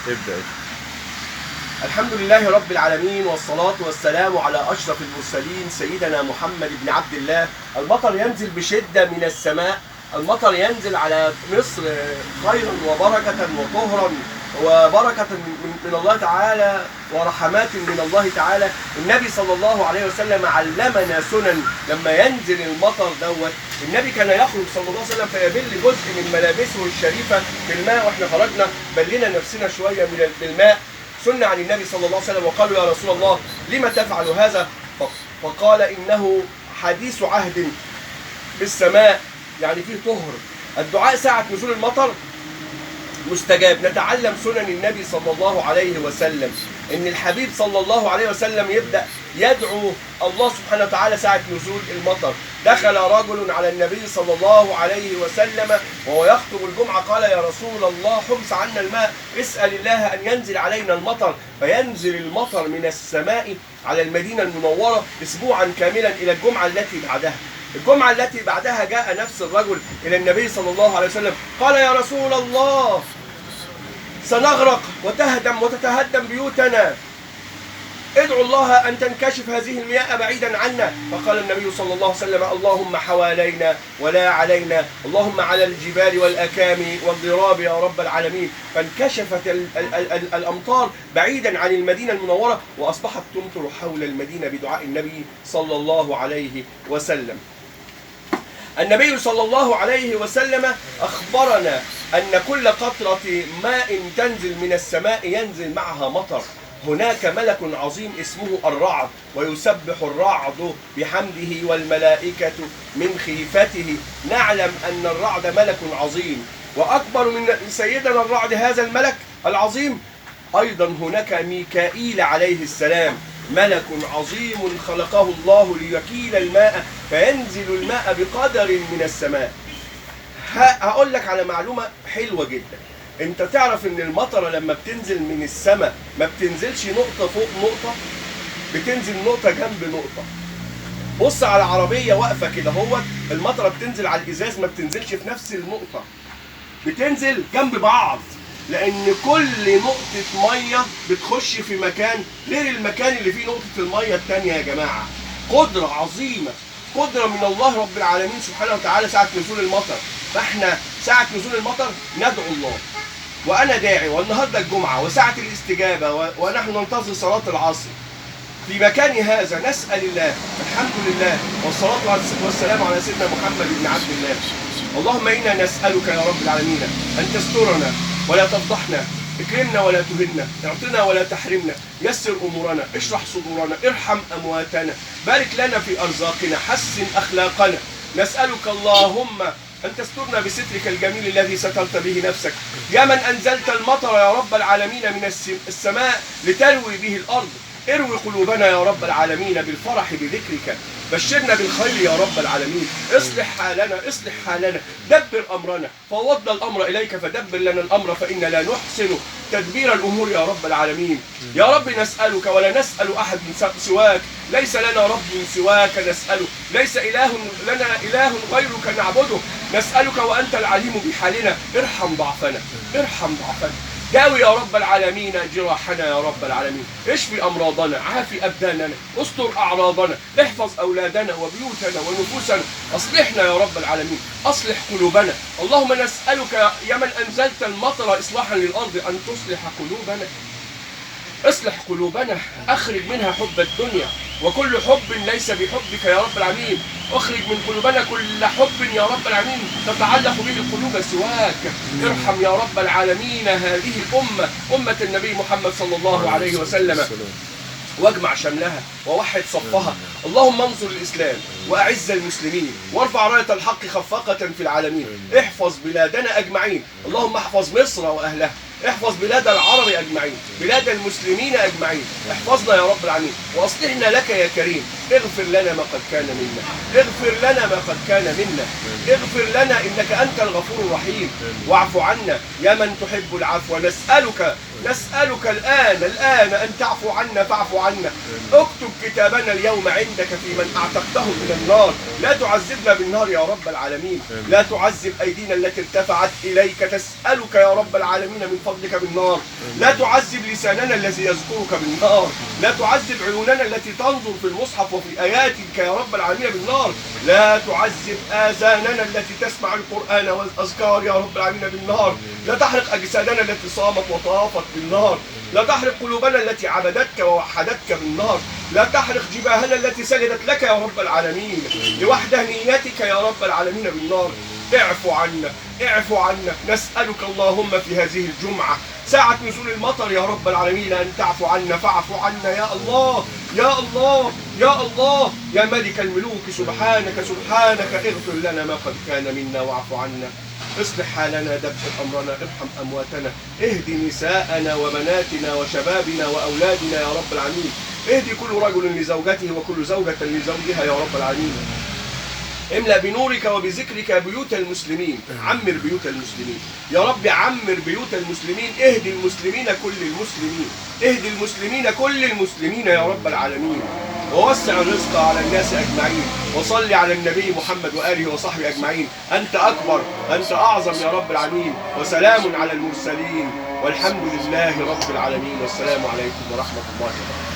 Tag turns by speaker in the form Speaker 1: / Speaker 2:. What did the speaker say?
Speaker 1: ابدأ.
Speaker 2: الحمد لله رب العالمين، والصلاة والسلام على أشرف المرسلين سيدنا محمد بن عبد الله. المطر ينزل بشدة من السماء، المطر ينزل على مصر خيرا وبركة وطهرا وبركة من الله تعالى ورحمات من الله تعالى. النبي صلى الله عليه وسلم علمنا سنن لما ينزل المطر دوت. النبي كان يخرج صلى الله عليه وسلم فيبل جزء من ملابسه الشريفة في الماء، واحنا خرجنا بلينا نفسنا شوية بالماء سنة عن النبي صلى الله عليه وسلم. وقالوا يا رسول الله لما تفعل هذا؟ فقال إنه حديث عهد بالسماء، يعني فيه طهر. الدعاء ساعة نزول المطر مستجاب. نتعلم سنن النبي صلى الله عليه وسلم، ان الحبيب صلى الله عليه وسلم يبدأ يدعو الله سبحانه وتعالى ساعة نزول المطر. دخل رجل على النبي صلى الله عليه وسلم وهو يخطب الجمعة قال يا رسول الله حبس عنا الماء، اسأل الله أن ينزل علينا المطر. فينزل المطر من السماء على المدينة المنورة أسبوعا كاملا إلى الجمعة التي بعدها. الجمعة التي بعدها جاء نفس الرجل إلى النبي صلى الله عليه وسلم قال يا رسول الله سنغرق وتتهدم بيوتنا، ادعو الله أن تنكشف هذه المياه بعيدا عنا. فقال النبي صلى الله عليه وسلم اللهم حوالينا ولا علينا، اللهم على الجبال والأكام والضراب يا رب العالمين. فانكشفت الأمطار بعيدا عن المدينة المنورة، وأصبحت تمطر حول المدينة بدعاء النبي صلى الله عليه وسلم. النبي صلى الله عليه وسلم أخبرنا أن كل قطرة ماء تنزل من السماء ينزل معها مطر. هناك ملك عظيم اسمه الرعد، ويسبح الرعد بحمده والملائكة من خيفته. نعلم أن الرعد ملك عظيم، وأكبر من سيدنا الرعد هذا الملك العظيم أيضا هناك ميكائيل عليه السلام، ملك عظيم خلقه الله ليكيل الماء فينزل الماء بقدر من السماء. هقول لك على معلومة حلوة جدا. انت تعرف ان المطره لما بتنزل من السماء ما بتنزلش نقطة فوق نقطة، بتنزل نقطة جنب نقطة. بص على عربية واقفة كده، هو المطره بتنزل على الازاز ما بتنزلش في نفس النقطة، بتنزل جنب بعض، لان كل نقطة مية بتخش في مكان غير المكان اللي فيه نقطة المية التانية. يا جماعة قدرة عظيمة، قدرة من الله رب العالمين سبحانه وتعالى ساعة نزول المطر. فاحنا ساعة نزول المطر ندعو الله، وأنا داعي، والنهارده الجمعة وساعة الاستجابة ونحن ننتظر صلاة العصر. في مكان هذا نسأل الله، الحمد لله والصلاة والسلام على سيدنا محمد بن عبد الله. اللهم إنا نسألك يا رب العالمين أن تسترنا ولا تفضحنا، اكرمنا ولا تهنا، اعطنا ولا تحرمنا، يسر امورنا، اشرح صدورنا، ارحم امواتنا، بارك لنا في ارزاقنا، حسن اخلاقنا. نسالك اللهم ان تسترنا بسترك الجميل الذي سترت به نفسك، يا من انزلت المطر يا رب العالمين من السماء لتروي به الارض. اروي قلوبنا يا رب العالمين بالفرح بذكرك، بشرنا بالخير يا رب العالمين. اصلح حالنا، اصلح حالنا، دبر امرنا، فوضنا الامر اليك فدبر لنا الامر، فانا لا نحسن تدبير الامور يا رب العالمين. يا رب نسالك ولا نسال احد سواك، ليس لنا رب سواك نساله، ليس لنا اله غيرك نعبده. نسالك وانت العليم بحالنا، ارحم ضعفنا، ارحم ضعفنا، داوي يا رب العالمين جراحنا يا رب العالمين، اشفي امراضنا، عافي ابداننا، استر اعراضنا، احفظ اولادنا وبيوتنا ونفوسنا، اصلحنا يا رب العالمين، اصلح قلوبنا. اللهم نسالك يا من انزلت المطر اصلاحا للارض ان تصلح قلوبنا، اصلح قلوبنا، اخرج منها حب الدنيا وكل حب ليس بحبك يا رب العالمين، اخرج من قلوبنا كل حب يا رب العالمين تتعلق به القلوب سواك. ارحم يا رب العالمين هذه الامه، امه النبي محمد صلى الله عليه وسلم، واجمع شملها ووحد صفها. اللهم انصر الاسلام واعز المسلمين وارفع رايه الحق خفاقه في العالمين. احفظ بلادنا اجمعين، اللهم احفظ مصر واهلها، احفظ بلاد العرب اجمعين، بلاد المسلمين اجمعين، احفظنا يا رب العالمين واصلحنا لك يا كريم. اغفر لنا ما قد كان منا، اغفر لنا ما قد كان منا، اغفر لنا انك انت الغفور الرحيم، واعف عنا يا من تحب العفو. نسالك نسألك الآن أن تعفو عنا فاعف عنا. اكتب كتابنا اليوم عندك في من أعتقته من النار. لا تعذبنا بالنار يا رب العالمين. لا تعذب أيدينا التي ارتفعت إليك تسألك يا رب العالمين من فضلك بالنار. لا تعذب لساننا الذي يذكرك بالنار. لا تعذب عيوننا التي تنظر في المصحف وفي آياتك يا رب العالمين بالنار. لا تعذب آذاننا التي تسمع القرآن والأذكار يا رب العالمين بالنار. لا تحرق أجسادنا التي صامت وطافت بالنار. لا تحرق قلوبنا التي عبدتك ووحدتك بالنار. لا تحرق جباهنا التي سجدت لك يا رب العالمين لوحدانيتك يا رب العالمين بالنار. اعفو عنا اعفو عنا. نسألك اللهم في هذه الجمعة ساعة نزول المطر يا رب العالمين أن تعفو عنا فاعفو عنا يا الله يا الله يا الله يا ملك الملوك. سبحانك اغفر لنا ما قد كان منا واعف عنا. اصلح حالنا دبر أمرنا ارحم أمواتنا. اهدي نساءنا وبناتنا وشبابنا وأولادنا يا رب العالمين. اهدي كل رجل لزوجته وكل زوجة لزوجها يا رب العالمين. املأ بنورك وبذكرك بيوت المسلمين. عمر بيوت المسلمين يا رب. عمر بيوت المسلمين. اهدي المسلمين كل المسلمين. اهدي المسلمين كل المسلمين يا رب العالمين. ووسع الرزق على الناس أجمعين. وصل على النبي محمد وآله وصحبه أجمعين. أنت أكبر أنت أعظم يا رب العالمين. وسلام على المرسلين والحمد لله رب العالمين. والسلام عليكم ورحمة الله وبركاته.